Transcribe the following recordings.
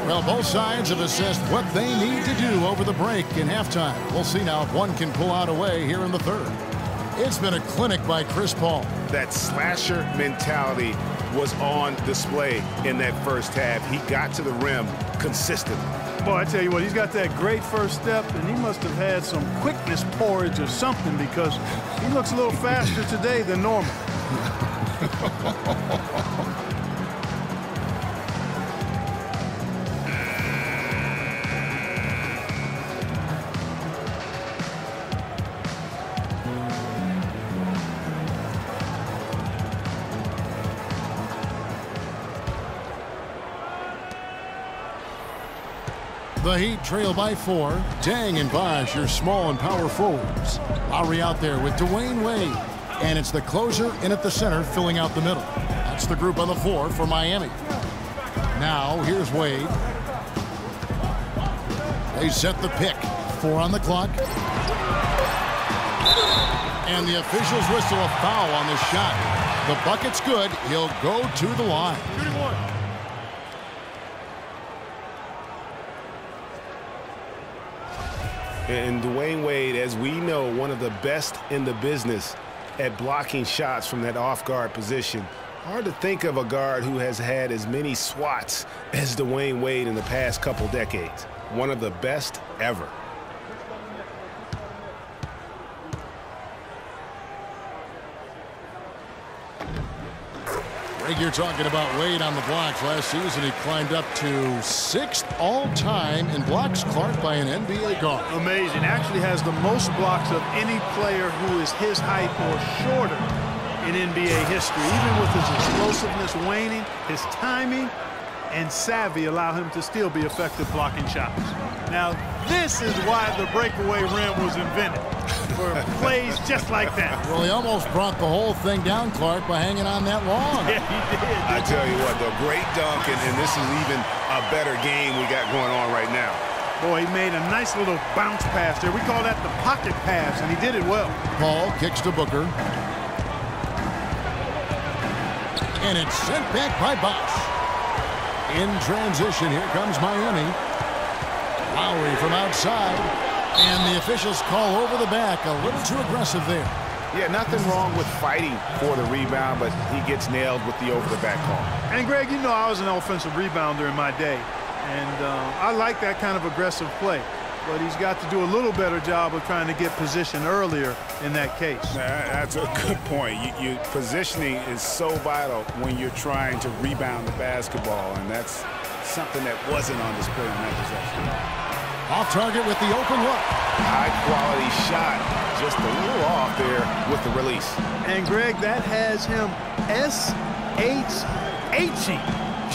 Well, both sides have assessed what they need to do over the break in halftime. We'll see now if one can pull out a way here in the third. It's been a clinic by Chris Paul. That slasher mentality was on display in that first half. He got to the rim consistently. Boy, I tell you what, he's got that great first step, and he must have had some quickness porridge or something because he looks a little faster today than normal. The Heat trail by 4. Deng and Bosh are small and power forwards. Lowry out there with Dwayne Wade. And it's the closer in at the center filling out the middle. That's the group on the floor for Miami. Now here's Wade. They set the pick. 4 on the clock. And the officials whistle a foul on the shot. The bucket's good. He'll go to the line. And Dwayne Wade, as we know, one of the best in the business at blocking shots from that off-guard position. Hard to think of a guard who has had as many swats as Dwayne Wade in the past couple decades. One of the best ever. You're talking about Wade on the blocks. Last season, he climbed up to 6th all-time in blocks, Clark, by an NBA guard. Amazing. Actually has the most blocks of any player who is his height or shorter in NBA history. Even with his explosiveness waning, his timing and savvy allow him to still be effective blocking shots. Now, this is why the breakaway rim was invented, for plays just like that. Well, he almost brought the whole thing down, Clark, by hanging on that long. Yeah, he did. I tell you what, the great dunk, and this is even a better game we got going on right now. Boy, he made a nice little bounce pass there. We call that the pocket pass, and he did it well. Paul kicks to Booker. And it's sent back by Bosh. In transition, here comes Miami. Lowry from outside. And the officials call over the back. A little too aggressive there. Yeah, nothing wrong with fighting for the rebound, but he gets nailed with the over-the-back call. And, Greg, you know I was an offensive rebounder in my day. And I like that kind of aggressive play. But he's got to do a little better job of trying to get position earlier in that case. That's a good point. Positioning is so vital when you're trying to rebound the basketball, and that's something that wasn't on display in that possession. Off target with the open look. High-quality shot, just a little off there with the release. And, Greg, that has him S-H-H-ing,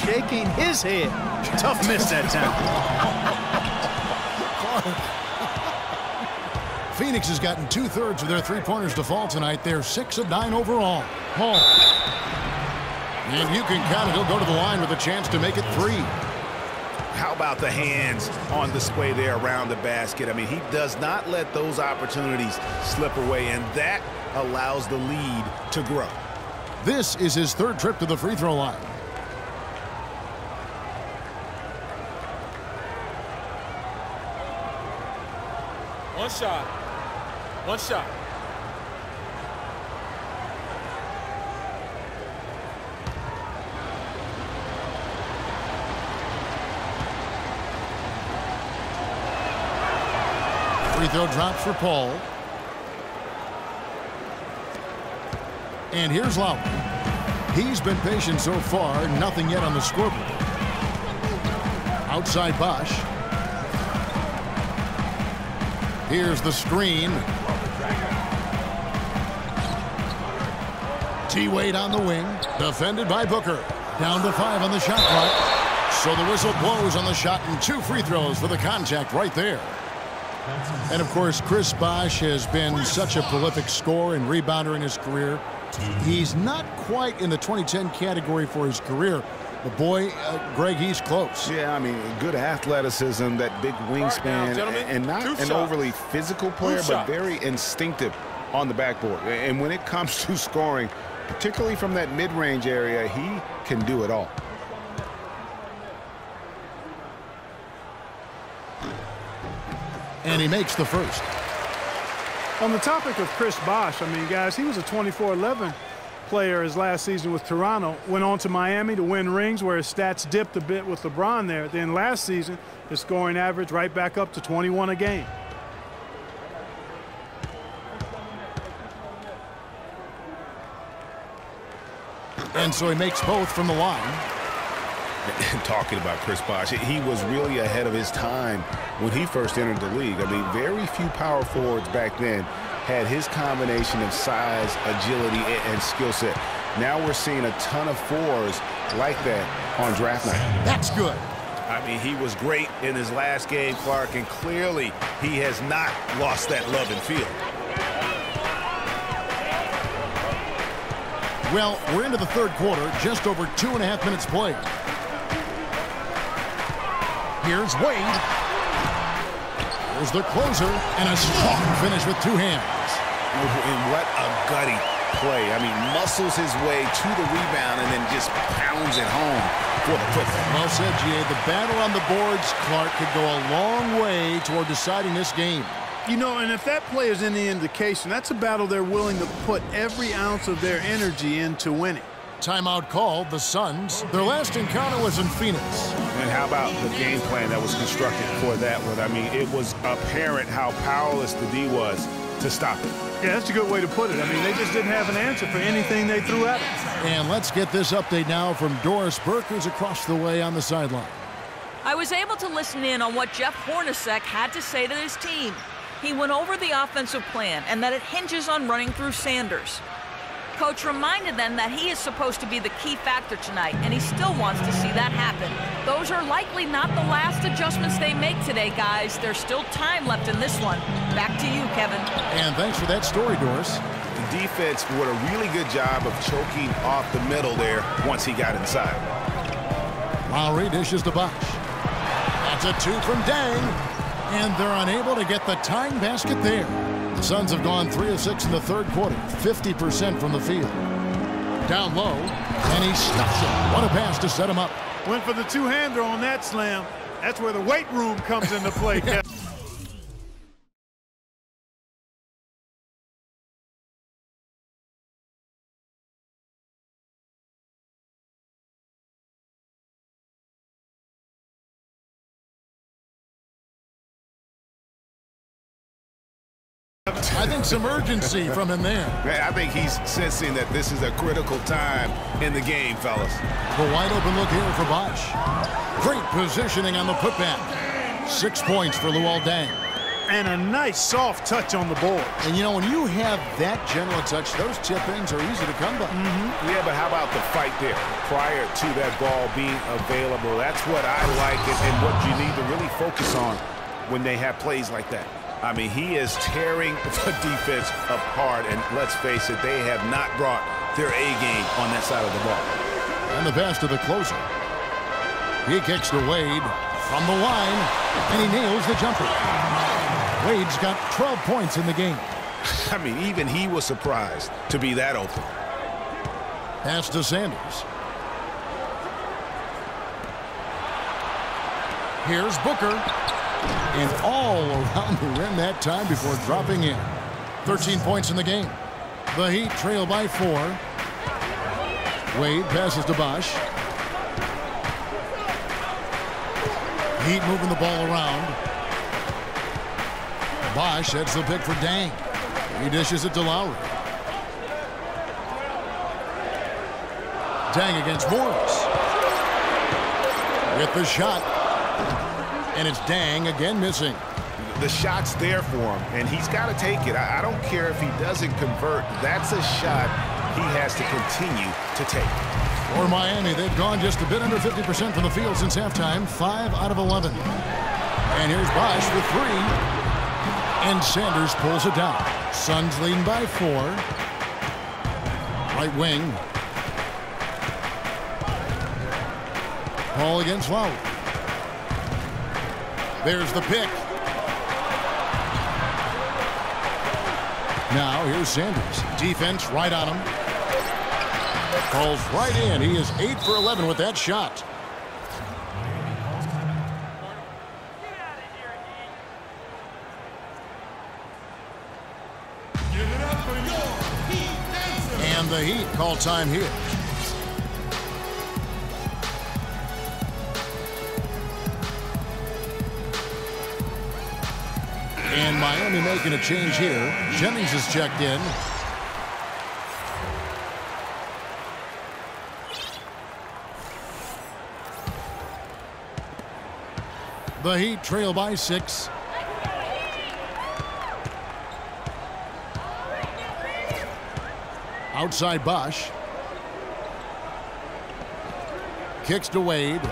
shaking his head. Tough miss that time. Phoenix has gotten 2/3 of their three-pointers to fall tonight. They're 6 of 9 overall. Paul. And you can count it. He'll go to the line with a chance to make it 3. How about the hands on display there around the basket? I mean, he does not let those opportunities slip away, and that allows the lead to grow. This is his 3rd trip to the free throw line. One shot. One shot. Free throw drops for Paul. And here's Lowry. He's been patient so far. Nothing yet on the scoreboard. Outside Bosh. Here's the screen. T-Wade on the wing. Defended by Booker. Down to 5 on the shot clock. So the whistle blows on the shot and 2 free throws for the contact right there. And, of course, Chris Bosh has been such a prolific scorer and rebounder in his career. He's not quite in the 2010 category for his career. But, boy, Greg, he's close. Yeah, I mean, good athleticism, that big wingspan, and not an overly physical player, but very instinctive on the backboard. And when it comes to scoring, particularly from that mid-range area, he can do it all. And he makes the first. On the topic of Chris Bosh, I mean, guys, he was a 24-11 player his last season with Toronto. Went on to Miami to win rings where his stats dipped a bit with LeBron there. Then last season, his scoring average right back up to 21 a game. And so he makes both from the line. Talking about Chris Bosh, he was really ahead of his time when he first entered the league. I mean, very few power forwards back then had his combination of size, agility, and skill set. Now we're seeing a ton of fours like that on draft night. That's good. I mean, he was great in his last game, Clark, and clearly he has not lost that love and feel. Well, we're into the third quarter, just over 2.5 minutes played. Here's Wade. Here's the closer, and a strong finish with two hands. And what a gutty play. I mean, muscles his way to the rebound and then just pounds it home for the putback. Well said, G.A. The battle on the boards, Clark, could go a long way toward deciding this game. You know, and if that play is any indication, that's a battle they're willing to put every ounce of their energy into winning. Timeout called, the Suns. Their last encounter was in Phoenix. And how about the game plan that was constructed for that one? I mean, it was apparent how powerless the D was to stop it. Yeah, that's a good way to put it. I mean, they just didn't have an answer for anything they threw at them. And let's get this update now from Doris Burke, who's across the way on the sideline. I was able to listen in on what Jeff Hornacek had to say to his team. He went over the offensive plan and that it hinges on running through Sanders. Coach reminded them that he is supposed to be the key factor tonight, and he still wants to see that happen. Those are likely not the last adjustments they make today, guys. There's still time left in this one. Back to you, Kevin. And thanks for that story, Doris. The defense did a really good job of choking off the middle there once he got inside. Lowry dishes to Bosh. That's a two from Dang. And they're unable to get the tying basket there. The Suns have gone 3 of 6 in the third quarter, 50% from the field. Down low, and he stuffs it. What a pass to set him up. Went for the two-hander on that slam. That's where the weight room comes into play, Kevin. I think some urgency from him there. I think he's sensing that this is a critical time in the game, fellas. The wide open look here for Bosh. Great positioning on the putback. 6 points for Luol Deng. And a nice soft touch on the board. And, you know, when you have that general touch, those tip-ins are easy to come by. Yeah, but how about the fight there prior to that ball being available? That's what I like and what you need to really focus on when they have plays like that. I mean, he is tearing the defense apart, and let's face it, they have not brought their A-game on that side of the ball. And the pass to the closer. He kicks to Wade from the line, and he nails the jumper. Wade's got 12 points in the game. I mean, even he was surprised to be that open. Pass to Sanders. Here's Booker. And all around the rim that time before dropping in. 13 points in the game. The Heat trail by 4. Wade passes to Bosh. Heat moving the ball around. Bosh heads the pick for Dang. He dishes it to Lowry. Dang against Morris. With the shot. And it's Dang again missing. The shot's there for him, and he's got to take it. I don't care if he doesn't convert. That's a shot he has to continue to take. For Miami, they've gone just a bit under 50% from the field since halftime, 5 out of 11. And here's Bosh with 3. And Sanders pulls it down. Suns leading by 4. Right wing. Paul against Lowry. There's the pick. Now here's Sanders. Defense right on him. Falls right in. He is 8 for 11 with that shot. And the Heat call time here. And Miami making a change here. Jennings is checked in. The Heat trail by 6. Outside Bosh. Kicks to Wade.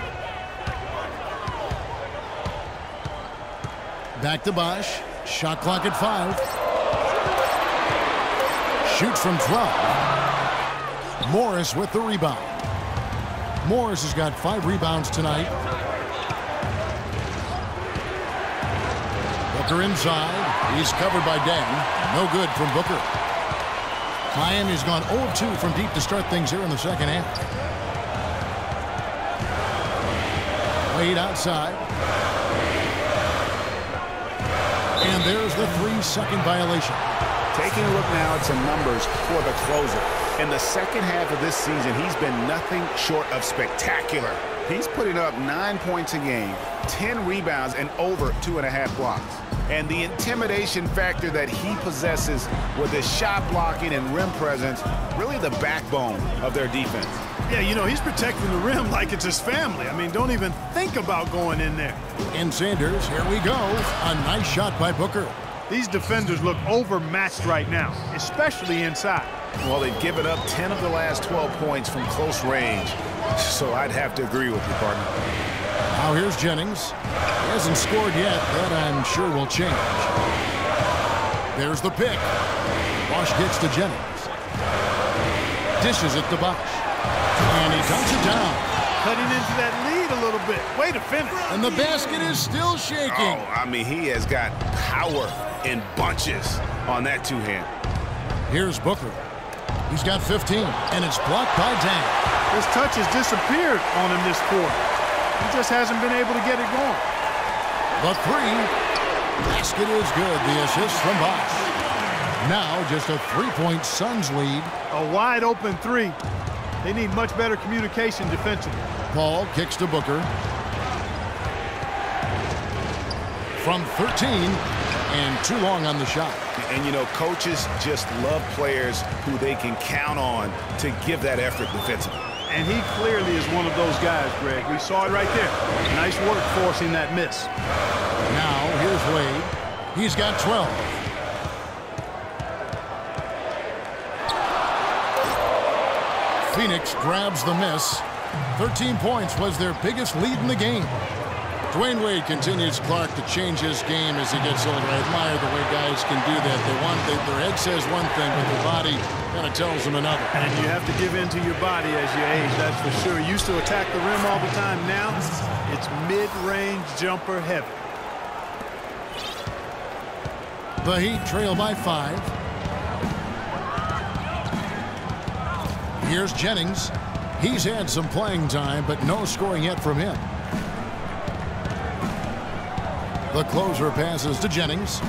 Back to Bosh. Shot clock at 5. Shoots from 12. Morris with the rebound. Morris has got 5 rebounds tonight. Booker inside. He's covered by Deng. No good from Booker. Miami's gone 0 of 2 from deep to start things here in the second half. Wade outside. And there's the 3-second violation. Taking a look now at some numbers for the closer. In the second half of this season, he's been nothing short of spectacular. He's putting up 9 points a game, 10 rebounds, and over 2.5 blocks. And the intimidation factor that he possesses with his shot blocking and rim presence, really the backbone of their defense. Yeah, you know, he's protecting the rim like it's his family. I mean, don't even think about going in there. And Sanders, here we go. A nice shot by Booker. These defenders look overmatched right now, especially inside. Well, they've given up 10 of the last 12 points from close range. So I'd have to agree with you, partner. Now here's Jennings. He hasn't scored yet. That I'm sure will change. There's the pick. Bosh gets to Jennings. Dishes it to Bosh. And he dunks it down. Cutting into that lead a little bit. Way to finish. And the basket is still shaking. Oh, I mean, he has got power in bunches on that two-hand. Here's Booker. He's got 15, and it's blocked by Deng. His touch has disappeared on him this quarter. He just hasn't been able to get it going. The 3. Basket is good. The assist from Bosh. Now just a 3-point Suns lead. A wide open 3. They need much better communication defensively. Paul kicks to Booker. From 13, and too long on the shot. And, you know, coaches just love players who they can count on to give that effort defensively. And he clearly is one of those guys, Greg. We saw it right there. Nice work forcing that miss. Now, here's Wade. He's got 12. Phoenix grabs the miss. 13 points was their biggest lead in the game. Dwayne Wade continues, Clark, to change his game as he gets older. I admire the way guys can do that. Their head says one thing, but their body kind of tells them another. And you have to give in to your body as you age, that's for sure. Used to attack the rim all the time. Now it's mid-range jumper heavy. The Heat trail by 5. Here's Jennings. He's had some playing time, but no scoring yet from him. The closer passes to Jennings.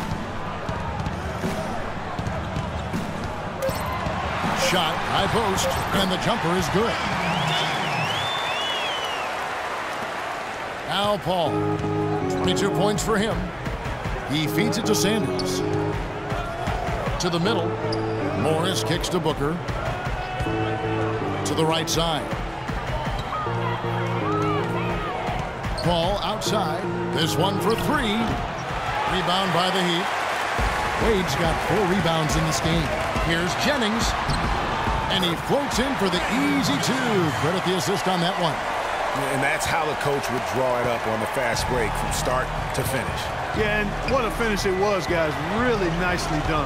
Shot, high post, and the jumper is good. Al Paul, 22 points for him. He feeds it to Sanders. To the middle. Morris kicks to Booker. To the right side. Paul outside. This one for 3. Rebound by the Heat. Wade's got 4 rebounds in this game. Here's Jennings. And he floats in for the easy 2. Credit the assist on that one. And that's how the coach would draw it up on the fast break from start to finish. Yeah, and what a finish it was, guys. Really nicely done.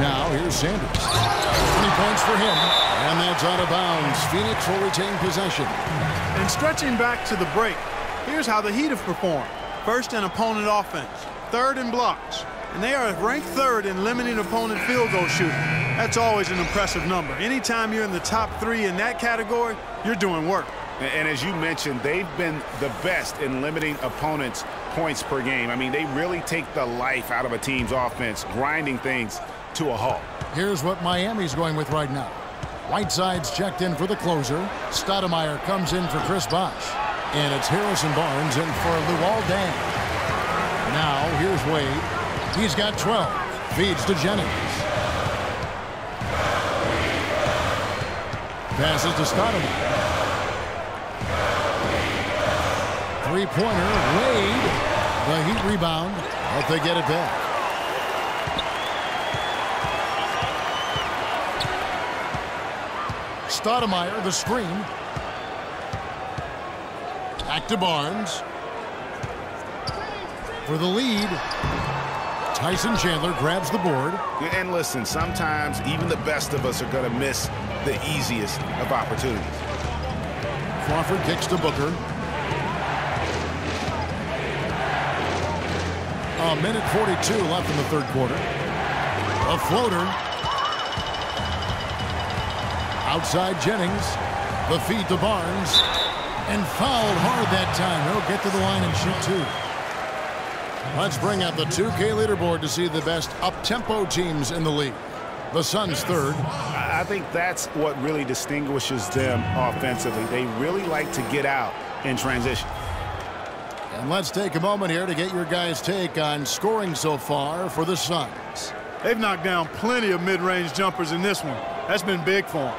Now here's Sanders. 20 points for him. And that's out of bounds. Phoenix will retain possession. And stretching back to the break, here's how the Heat have performed. First in opponent offense, 3rd in blocks, and they are ranked 3rd in limiting opponent field goal shooting. That's always an impressive number. Anytime you're in the top 3 in that category, you're doing work. And as you mentioned, they've been the best in limiting opponents' points per game. I mean, they really take the life out of a team's offense, grinding things to a halt. Here's what Miami's going with right now. Whiteside's checked in for the closer. Stoudemire comes in for Chris Bosh. And it's Harrison Barnes in for Luol Deng. Now, here's Wade. He's got 12. Feeds to Jennings. Passes to Stoudemire. Three-pointer, Wade. The Heat rebound, but they get it back. Stoudemire, the screen. Back to Barnes. For the lead. Tyson Chandler grabs the board. And listen, sometimes even the best of us are going to miss the easiest of opportunities. Crawford kicks to Booker. A minute 42 left in the third quarter. A floater. Outside Jennings. The feed to Barnes. And fouled hard that time. He'll get to the line and shoot two. Let's bring out the 2K leaderboard to see the best up-tempo teams in the league. The Suns third. I think that's what really distinguishes them offensively. They really like to get out in transition. And let's take a moment here to get your guys' take on scoring so far for the Suns. They've knocked down plenty of mid-range jumpers in this one. That's been big for them.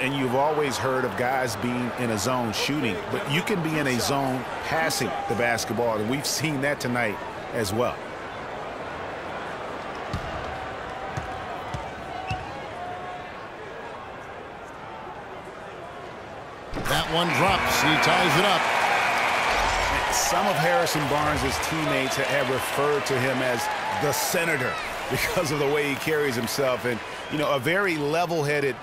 And you've always heard of guys being in a zone shooting, but you can be in a zone passing the basketball, and we've seen that tonight as well. That one drops. He ties it up. Some of Harrison Barnes' teammates have referred to him as the senator because of the way he carries himself. And, you know, a very level-headed,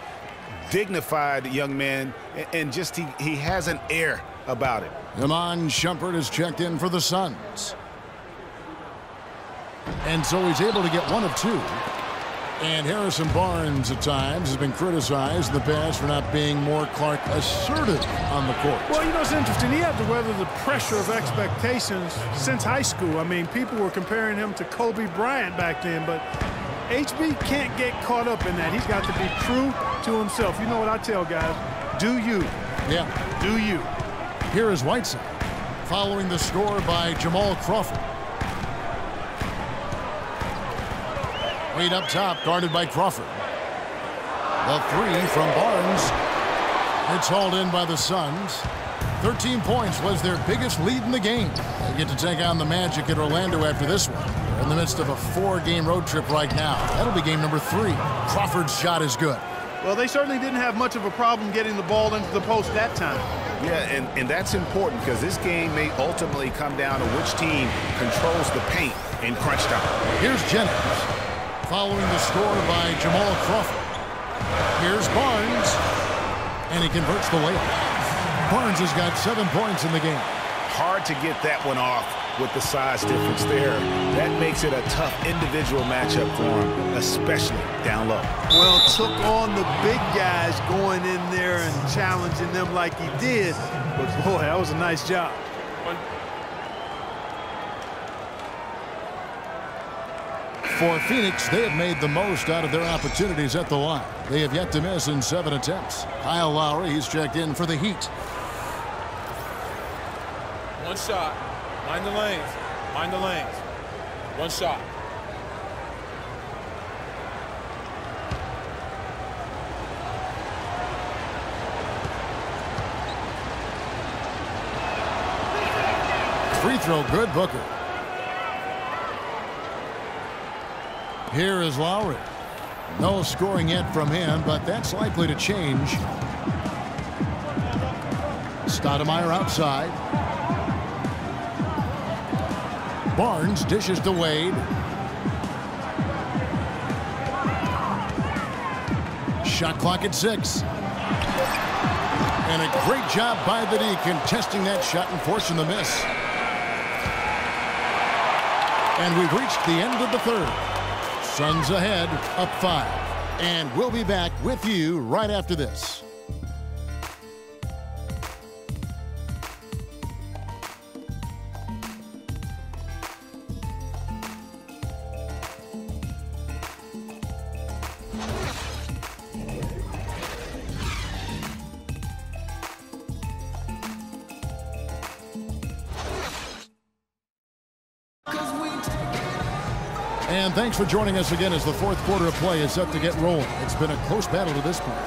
dignified young man, and just he has an air about him. Iman Shumpert is checked in for the Suns. And so he's able to get one of two. And Harrison Barnes at times has been criticized in the past for not being more Clark assertive on the court. Well, you know, it's interesting. He had to weather the pressure of expectations since high school. I mean, people were comparing him to Kobe Bryant back then, but HB can't get caught up in that. He's got to be true to himself. You know what I tell guys? Do you. Yeah. Do you. Here is Whiteside following the score by Jamal Crawford. Wade up top, guarded by Crawford. The three from Barnes. It's hauled in by the Suns. 13 points was their biggest lead in the game. They get to take on the Magic at Orlando after this one. They're in the midst of a 4-game road trip right now. That'll be game number 3. Crawford's shot is good. Well, they certainly didn't have much of a problem getting the ball into the post that time. Yeah, and that's important because this game may ultimately come down to which team controls the paint in crunch time. Here's Jennings. Following the score by Jamal Crawford. Here's Barnes. And he converts the layup. Barnes has got 7 points in the game. Hard to get that one off with the size difference there. That makes it a tough individual matchup for him, especially down low. Well, took on the big guys going in there and challenging them like he did. But, boy, that was a nice job. For Phoenix, they have made the most out of their opportunities at the line. They have yet to miss in 7 attempts. Kyle Lowry, he's checked in for the Heat. One shot. Mind the lanes. Mind the lanes. One shot. Free throw good, Booker. Here is Lowry. No scoring yet from him, but that's likely to change. Stoudemire outside. Barnes dishes to Wade. Shot clock at 6. And a great job by the D contesting that shot and forcing the miss. And we've reached the end of the third. Suns ahead, up 5. And we'll be back with you right after this. And thanks for joining us again as the fourth quarter of play is set to get rolling. It's been a close battle to this point.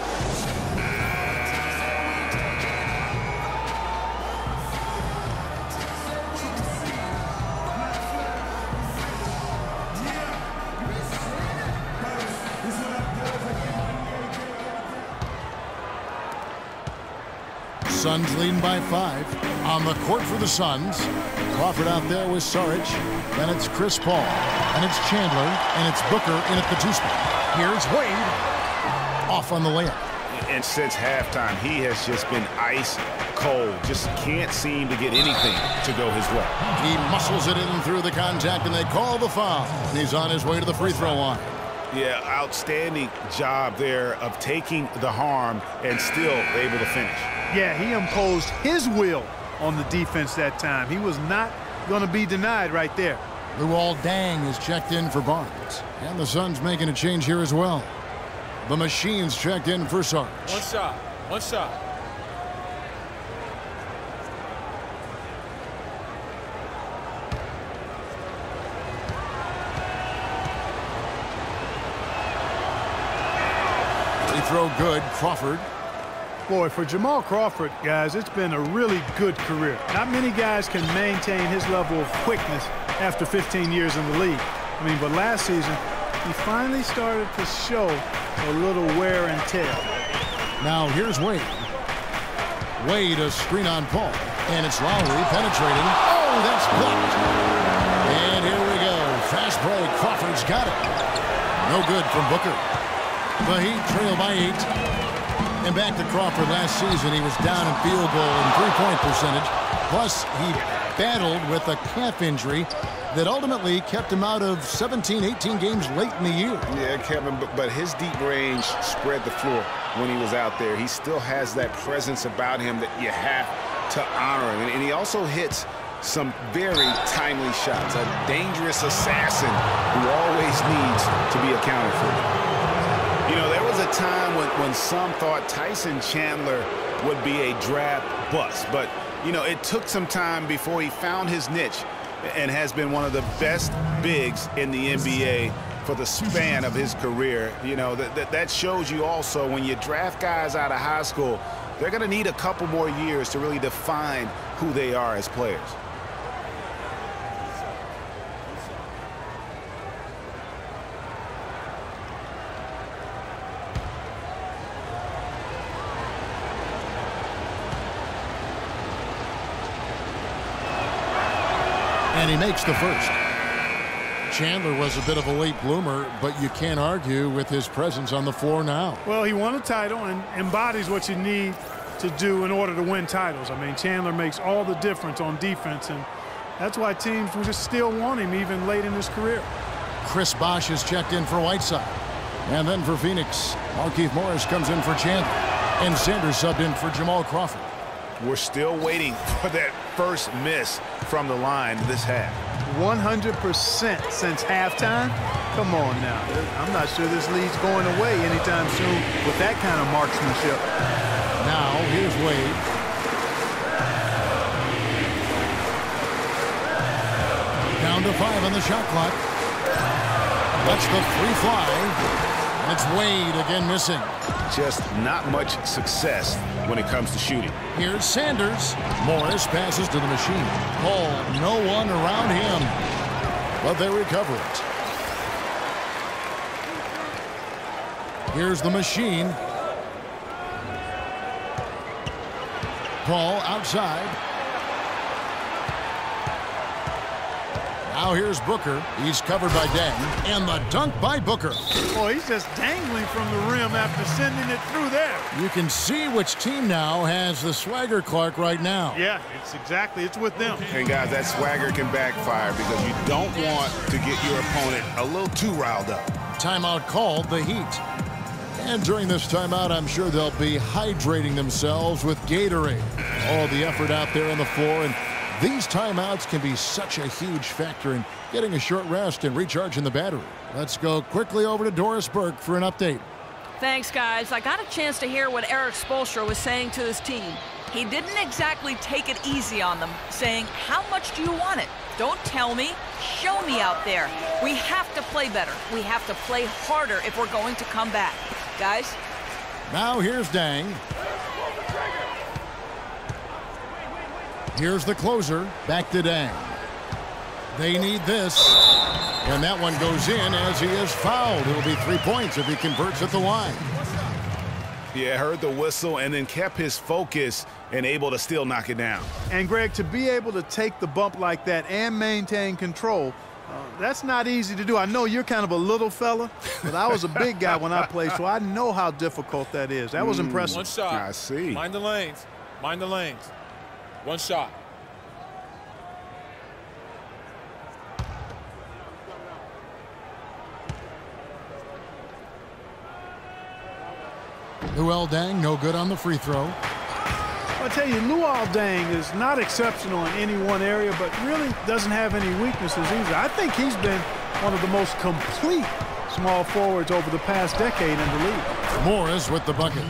Suns leading by 5. On the court for the Suns. Crawford out there with Saric. Then it's Chris Paul. And it's Chandler. And it's Booker in at the two-spot. Here's Wade. Off on the layup. And since halftime, he has just been ice cold. Just can't seem to get anything to go his way. He muscles it in through the contact, and they call the foul. And he's on his way to the free throw line. Yeah, outstanding job there of taking the harm and still able to finish. Yeah, he imposed his will on the defense that time. He was not going to be denied right there. Luol Deng is checked in for Barnes. And the Suns making a change here as well. The Machine's checked in for Sarge. One shot. One shot. Free throw good. Crawford. Boy, for Jamal Crawford, guys, it's been a really good career. Not many guys can maintain his level of quickness after 15 years in the league. I mean, but last season, he finally started to show a little wear and tear. Now here's Wade. Wade, a screen on Paul. And it's Lowry penetrating. Oh, that's blocked. And here we go. Fast break. Crawford's got it. No good from Booker. The Heat trail by 8. And back to Crawford last season, he was down in field goal and three-point percentage. Plus, he battled with a calf injury that ultimately kept him out of 17, 18 games late in the year. Yeah, Kevin, but his deep range spread the floor when he was out there. He still has that presence about him that you have to honor him. And he also hits some very timely shots. A dangerous assassin who always needs to be accounted for. You know, there was a time when some thought Tyson Chandler would be a draft bust. But, you know, it took some time before he found his niche and has been one of the best bigs in the NBA for the span of his career. You know, that shows you also when you draft guys out of high school, they're going to need a couple more years to really define who they are as players. And he makes the first. Chandler was a bit of a late bloomer, but you can't argue with his presence on the floor now. Well, he won a title and embodies what you need to do in order to win titles. I mean, Chandler makes all the difference on defense, and that's why teams will just still want him even late in his career. Chris Bosh is checked in for Whiteside. And then for Phoenix, Markieff Morris comes in for Chandler. And Sanders subbed in for Jamal Crawford. We're still waiting for that first miss from the line this half. 100% since halftime? Come on now. I'm not sure this lead's going away anytime soon with that kind of marksmanship. Now, here's Wade. Down to 5 on the shot clock. That's the free fly. And it's Wade again missing. Just not much success when it comes to shooting. Here's Sanders. Morris passes to the Machine. Oh, no one around him. But they recover it. Here's the Machine. Paul outside. Now here's Booker. He's covered by Deng. And the dunk by Booker. Boy, he's just dangling from the rim after sending it through there. You can see which team now has the swagger Clark right now. Yeah, it's with them. And guys, that swagger can backfire because you don't want to get your opponent a little too riled up. Timeout called, the Heat. And during this timeout, I'm sure they'll be hydrating themselves with Gatorade. All the effort out there on the floor, and these timeouts can be such a huge factor in getting a short rest and recharging the battery. Let's go quickly over to Doris Burke for an update. Thanks, guys. I got a chance to hear what Erik Spoelstra was saying to his team. He didn't exactly take it easy on them, saying, "How much do you want it? Don't tell me. Show me out there. We have to play better. We have to play harder if we're going to come back." Guys? Now here's Dang. Here's the closer. Back to Dang. They need this. And that one goes in as he is fouled. It'll be 3 points if he converts at the line. Yeah, heard the whistle and then kept his focus and able to still knock it down. And, Greg, to be able to take the bump like that and maintain control, that's not easy to do. I know you're kind of a little fella, but I was a big guy when I played, so I know how difficult that is. That was impressive. One shot. I see. Mind the lanes. Mind the lanes. One shot. Luol Deng, no good on the free throw. I'll tell you, Luol Deng is not exceptional in any one area, but really doesn't have any weaknesses either. I think he's been one of the most complete small forwards over the past decade in the league. Morris with the bucket.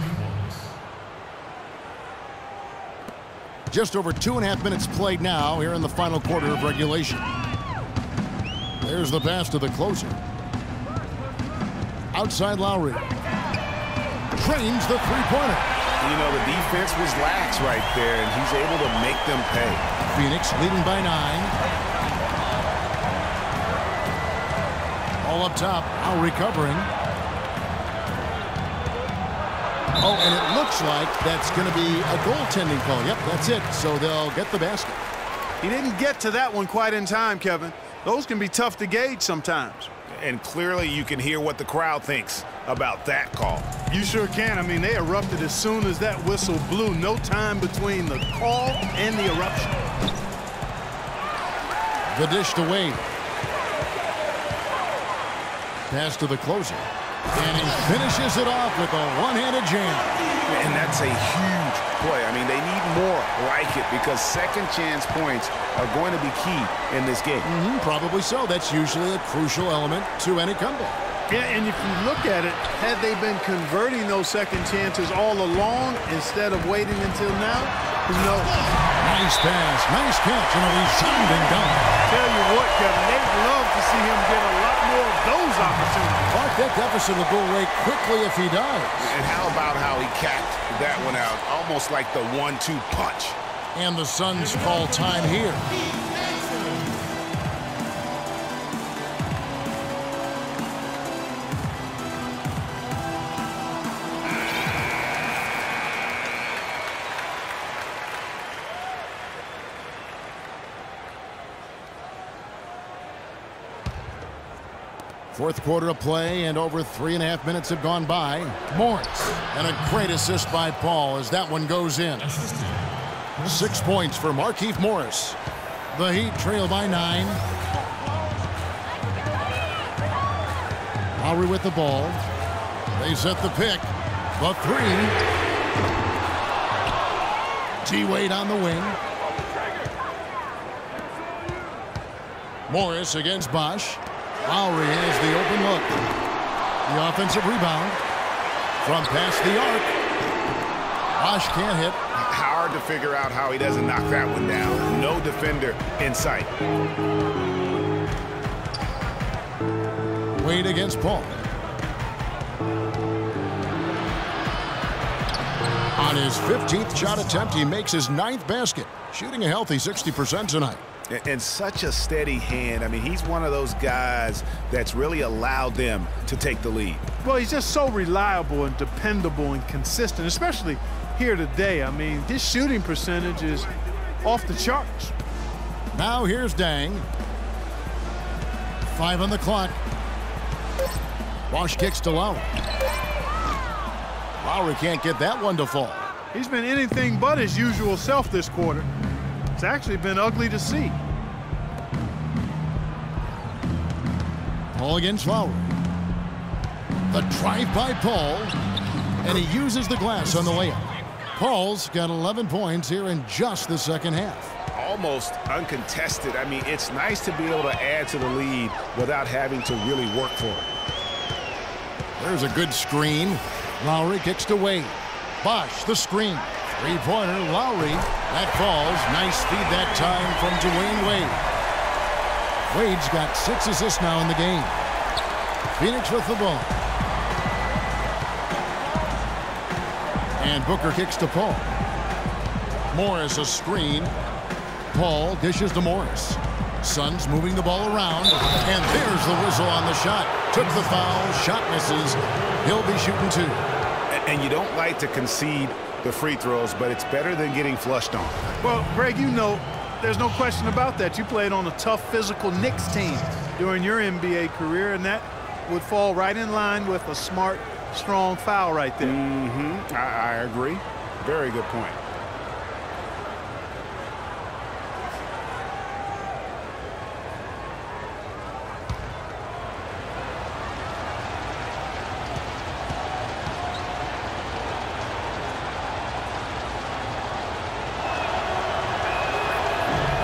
Just over 2.5 minutes played now here in the final quarter of regulation. There's the pass to the closer. Outside Lowry. Trains the three-pointer. You know, the defense was lax right there, and he's able to make them pay. Phoenix leading by 9. All up top. Lowry covering. Oh, and it looks like that's going to be a goaltending call. Yep, that's it. So they'll get the basket. He didn't get to that one quite in time, Kevin. Those can be tough to gauge sometimes. And clearly you can hear what the crowd thinks about that call. You sure can. I mean, they erupted as soon as that whistle blew. No time between the call and the eruption. The dish to Wade. Pass to the closer. And he finishes it off with a one-handed jam. And that's a huge play. I mean, they need more like it because second chance points are going to be key in this game. Probably so. That's usually a crucial element to any comeback. Yeah, and if you look at it, had they been converting those second chances all along instead of waiting until now, who knows? Nice pass, nice catch, and a resounding dunk. Tell you what, Kevin, they'd love to see him get a lot more of those opportunities. Clark, that deficit will go away quickly if he does. And how about how he capped that one out, almost like the 1-2 punch. And the Suns call time here. Fourth quarter of play, and over 3.5 minutes have gone by. Morris, and a great assist by Paul as that one goes in. 6 points for Markieff Morris. The Heat trail by 9. Lowry with the ball. They set the pick. The 3. T-Wade on the wing. Morris against Bosch. Lowry has the open look. The offensive rebound from past the arc. Bosch can't hit. Hard to figure out how he doesn't knock that one down. No defender in sight. Wade against Paul. On his 15th shot attempt, he makes his 9th basket, shooting a healthy 60% tonight. And such a steady hand. I mean, he's one of those guys that's really allowed them to take the lead. Well, he's just so reliable and dependable and consistent, especially here today. I mean, his shooting percentage is off the charts. Now here's Dang. 5 on the clock. Bosch kicks to Lowry. Lowry can't get that one to fall. He's been anything but his usual self this quarter. It's actually been ugly to see. Paul against Lowry. The drive by Paul, and he uses the glass on the layup. Paul's got 11 points here in just the second half. Almost uncontested. I mean, it's nice to be able to add to the lead without having to really work for it. There's a good screen. Lowry kicks to Wade. Bosch, the screen. Three-pointer, Lowry. That falls. Nice feed that time from Dwayne Wade. Wade's got 6 assists now in the game. Phoenix with the ball. And Booker kicks to Paul. Morris a screen. Paul dishes to Morris. Suns moving the ball around. And there's the whistle on the shot. Took the foul. Shot misses. He'll be shooting 2. And you don't like to concede the free throws, but it's better than getting flushed on. Well, Greg, you know, there's no question about that. You played on a tough, physical Knicks team during your NBA career, and that would fall right in line with a smart, strong foul right there. I agree. Very good point.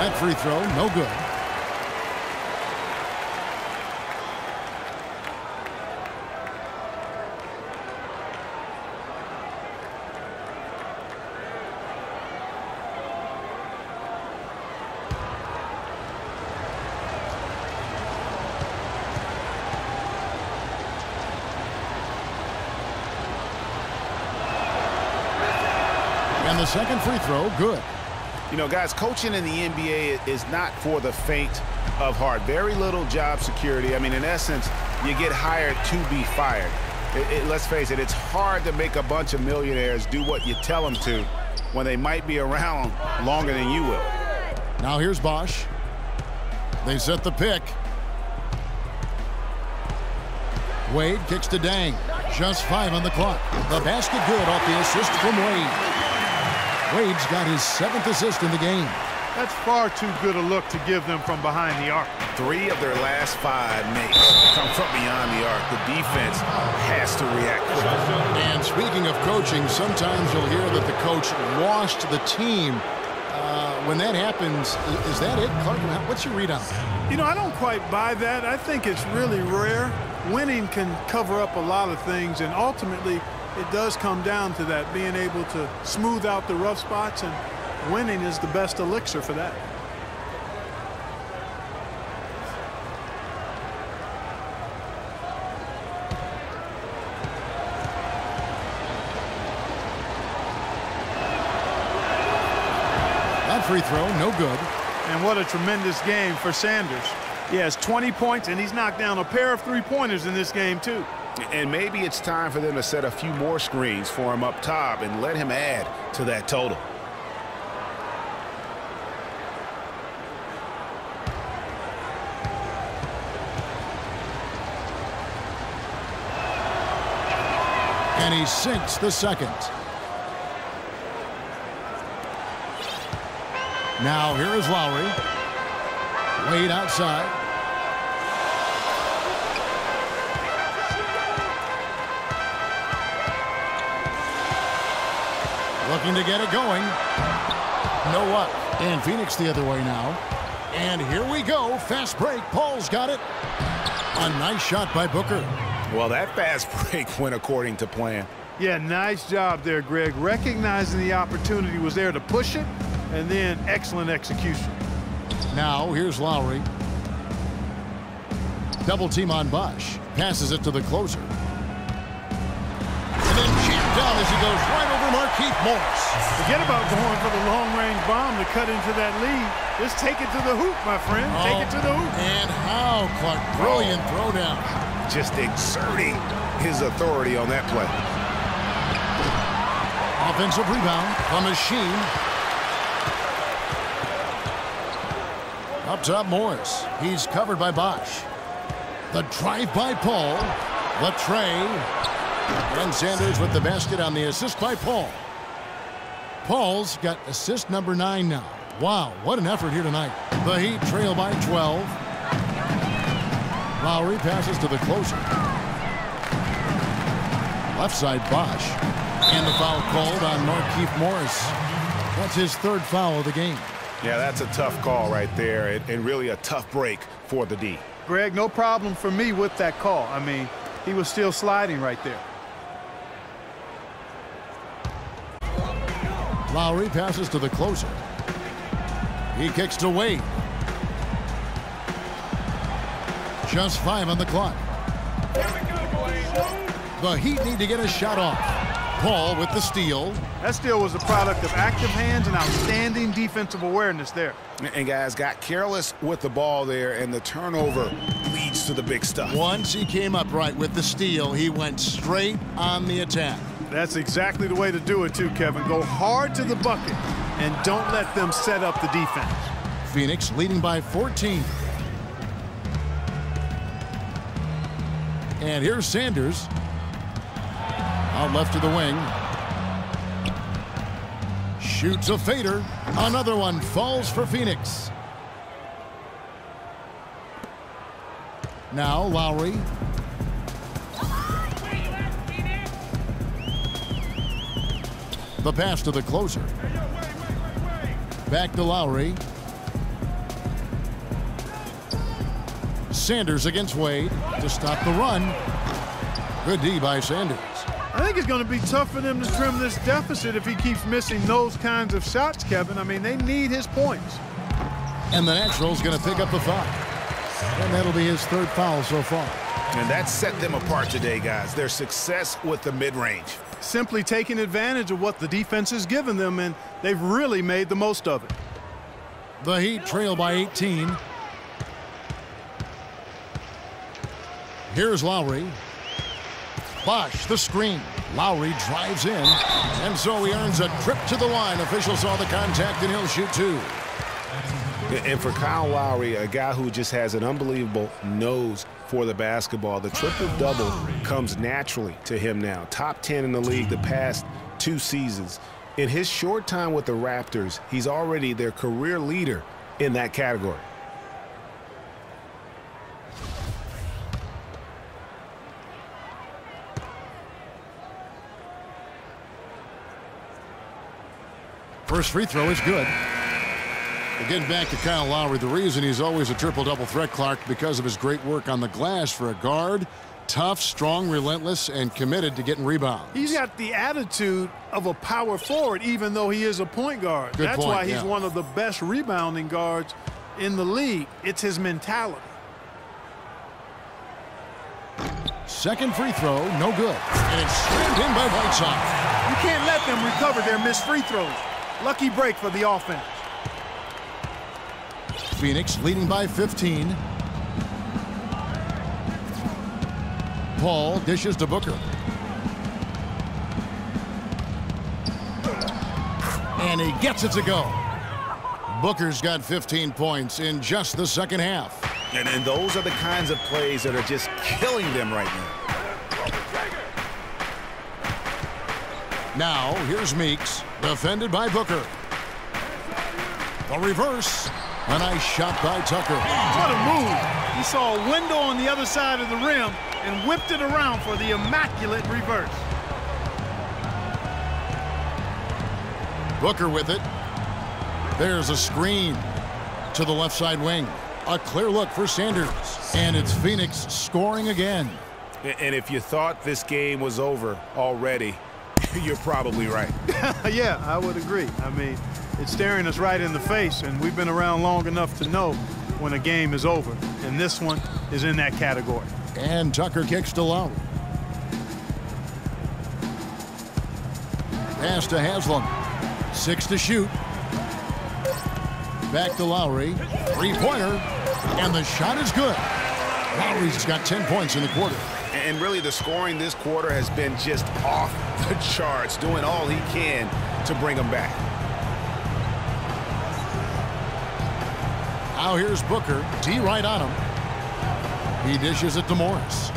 That free throw, no good. And the second free throw, good. You know, guys, coaching in the NBA is not for the faint of heart. Very little job security. I mean, in essence, you get hired to be fired. Let's face it, it's hard to make a bunch of millionaires do what you tell them to when they might be around longer than you will. Now here's Bosch. They set the pick. Wade kicks to Dang. Just 5 on the clock. The basket good off the assist from Wade. Wade's got his 7th assist in the game. That's far too good a look to give them from behind the arc. 3 of their last 5 makes come from beyond the arc. The defense has to react quickly. And speaking of coaching, sometimes you'll hear that the coach washed the team. When that happens, is that it, Clark? What's your read on that? You know, I don't quite buy that. I think it's really rare. Winning can cover up a lot of things, and ultimately it does come down to that, being able to smooth out the rough spots, and winning is the best elixir for that. That free throw, no good. And what a tremendous game for Sanders. He has 20 points, and he's knocked down a pair of three-pointers in this game, too. And maybe it's time for them to set a few more screens for him up top and let him add to that total. And he sinks the second. Now here is Lowry. Wade outside. Looking to get it going. No what? And Phoenix the other way now. And here we go. Fast break. Paul's got it. A nice shot by Booker. Well, that fast break went according to plan. Yeah, nice job there, Greg. Recognizing the opportunity was there to push it, and then excellent execution. Now here's Lowry. Double team on Bosch. Passes it to the closer. And then jammed down as he goes right over Markieff Morris. Forget about going for the long-range bomb to cut into that lead. Just take it to the hoop, my friend. Take it to the hoop. And how, Clark? Brilliant throwdown. Just exerting his authority on that play. Offensive rebound from Machine. Up top, Morris. He's covered by Bosch. The drive by Paul. Latrey. And Sanders with the basket on the assist by Paul. Paul's got assist number 9 now. Wow, what an effort here tonight. The Heat trail by 12. Lowry passes to the closer. Left side, Bosch. And the foul called on Markieff Morris. That's his 3rd foul of the game. Yeah, that's a tough call right there, and really a tough break for the D. Greg, no problem for me with that call. I mean, he was still sliding right there. Lowry passes to the closer. He kicks to Wade. Just 5 on the clock. The Heat need to get a shot off. Paul with the steal. That steal was a product of active hands and outstanding defensive awareness there. And guys got careless with the ball there, and the turnover leads to the big stuff. Once he came up right with the steal, he went straight on the attack. That's exactly the way to do it too, Kevin. Go hard to the bucket and don't let them set up the defense. Phoenix leading by 14. And here's Sanders. Out left to the wing. Shoots a fader. Another one falls for Phoenix. Now Lowry. The pass to the closer. Back to Lowry. Sanders against Wade to stop the run. Good D by Sanders. I think it's going to be tough for them to trim this deficit if he keeps missing those kinds of shots, Kevin. I mean, they need his points. And the Natural's going to pick up the foul. And that'll be his 3rd foul so far. And that set them apart today, guys. Their success with the mid-range. Simply taking advantage of what the defense has given them, and they've really made the most of it. The Heat trail by 18. Here's Lowry. Bosh, the screen. Lowry drives in, and so he earns a trip to the line. Officials saw the contact, and he'll shoot 2. And for Kyle Lowry, a guy who just has an unbelievable nose for the basketball, the triple-double comes naturally to him now. Top 10 in the league the past 2 seasons. In his short time with the Raptors, he's already their career leader in that category. First free throw is good. Again, back to Kyle Lowry. The reason he's always a triple-double threat, Clark, because of his great work on the glass for a guard. Tough, strong, relentless, and committed to getting rebounds. He's got the attitude of a power forward, even though he is a point guard. Good That's point, why he's yeah. one of the best rebounding guards in the league. It's his mentality. Second free throw, no good. And it's streamed in by Whiteside. You can't let them recover their missed free throws. Lucky break for the offense. Phoenix leading by 15. Paul dishes to Booker. And he gets it to go. Booker's got 15 points in just the second half. And those are the kinds of plays that are just killing them right now. Now, here's Meeks, defended by Booker. The reverse. A nice shot by Tucker. What a move. He saw a window on the other side of the rim and whipped it around for the immaculate reverse. Booker with it. There's a screen to the left side wing. A clear look for Sanders. And it's Phoenix scoring again. And if you thought this game was over already, you're probably right. Yeah, I would agree. I mean, it's staring us right in the face, and we've been around long enough to know when a game is over. And this one is in that category. And Tucker kicks to Lowry. Pass to Haslam. 6 to shoot. Back to Lowry. Three-pointer. And the shot is good. Lowry's got 10 points in the quarter. And really, the scoring this quarter has been just off the charts, doing all he can to bring them back. Now here's Booker. D right on him. He dishes it to Morris.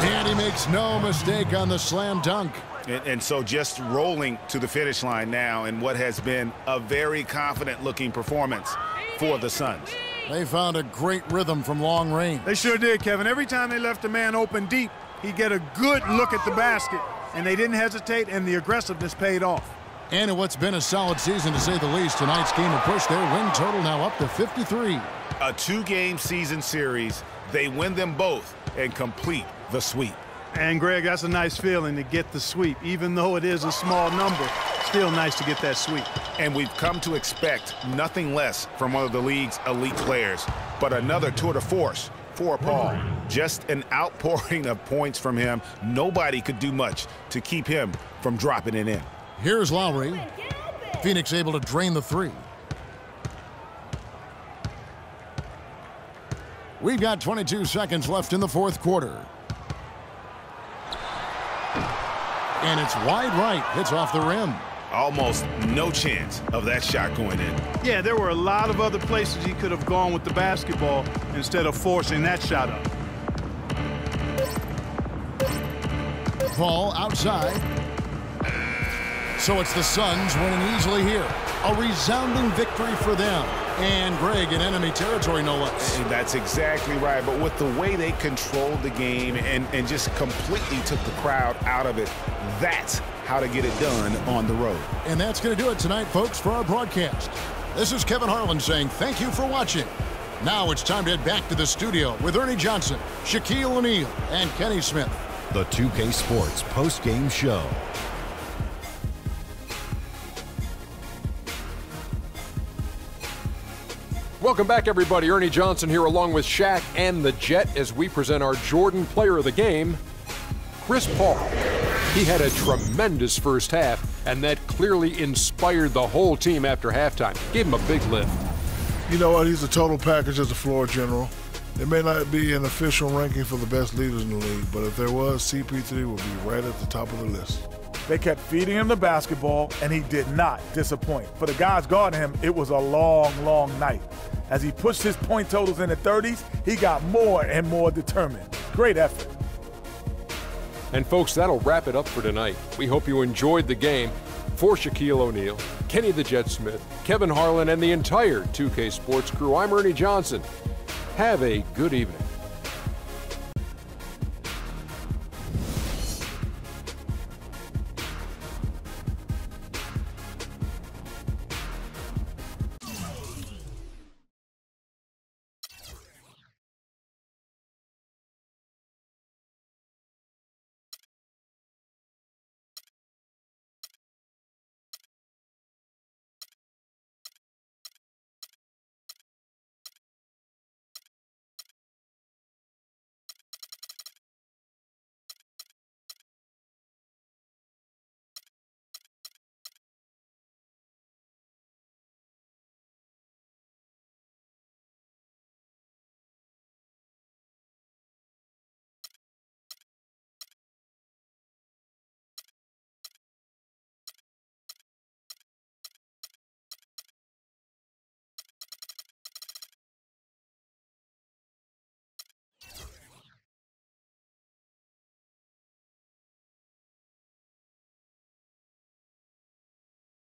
And he makes no mistake on the slam dunk. And so just rolling to the finish line now in what has been a very confident-looking performance for the Suns. They found a great rhythm from long range. They sure did, Kevin. Every time they left a man open deep, he'd get a good look at the basket. And they didn't hesitate, and the aggressiveness paid off. And in what's been a solid season, to say the least, tonight's game will push their win total now up to 53. A 2-game season series. They win them both and complete the sweep. And, Greg, that's a nice feeling to get the sweep, even though it is a small number. Still nice to get that sweep. And we've come to expect nothing less from one of the league's elite players. But another tour de force for Paul. Just an outpouring of points from him. Nobody could do much to keep him from dropping it in. Here's Lowry. Phoenix able to drain the three. We've got 22 seconds left in the fourth quarter. And it's wide right. Hits off the rim. Almost no chance of that shot going in. Yeah, there were a lot of other places he could have gone with the basketball instead of forcing that shot up. Paul outside. So it's the Suns winning easily here. A resounding victory for them. And Greg in enemy territory, no less. And that's exactly right. But with the way they controlled the game and just completely took the crowd out of it, that's how to get it done on the road. And that's going to do it tonight, folks, for our broadcast. This is Kevin Harlan saying thank you for watching. Now it's time to head back to the studio with Ernie Johnson, Shaquille O'Neal, and Kenny Smith. The 2K Sports post-game show. Welcome back, everybody. Ernie Johnson here along with Shaq and the Jet as we present our Jordan Player of the Game, Chris Paul. He had a tremendous first half, and that clearly inspired the whole team after halftime. Gave him a big lift. You know what? He's a total package as a floor general. It may not be an official ranking for the best leaders in the league, but if there was, CP3 would be right at the top of the list. They kept feeding him the basketball, and he did not disappoint. For the guys guarding him, it was a long, long night. As he pushed his point totals in the 30s, he got more and more determined. Great effort. And folks, that'll wrap it up for tonight. We hope you enjoyed the game. For Shaquille O'Neal, Kenny the Jet Smith, Kevin Harlan, and the entire 2K Sports crew, I'm Ernie Johnson. Have a good evening.